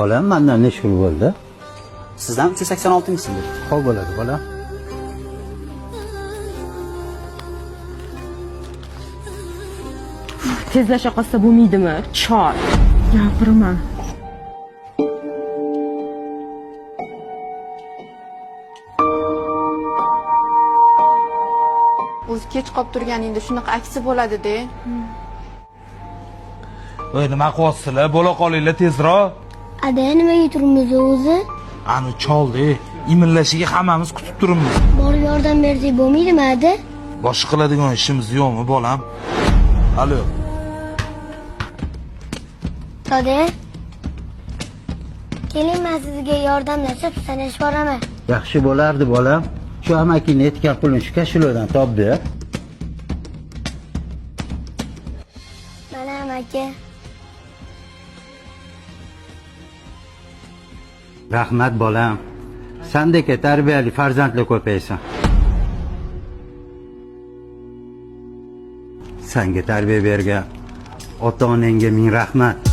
Bolam mendan necha yil bo'ldi? Sizdan 386-yil. Xo'p bo'ladi bolam. Tezlasha qolsa bo'lmaydimi? Chor. Gapirma. O'zi kech qolib turganingda shunaqa aksi bo'ladi-da. Voy, nima qilyapsizlar? Bo'la qolinglar tezroq. Ada nimaga turibmiz o'zi? Ani choldi. Imillashiga hammamiz kutib turibmiz. Borib yordam bersak bo'lmaydimi, Ada? Boshqa qiladigan ishimiz yo'qmi, bolam? Alo. Ada. Keling, men sizga yordamlashib sanashib boraman. Yaxshi bo'lardi bolam. Shu amakini aytgan pulni shu kashilodan topdi. Mana amaki. Rahmat bolam. Sendek tarbiyali farzandli ko'paysan. Senga tarbiya bergan ota-onangga ming rahmat.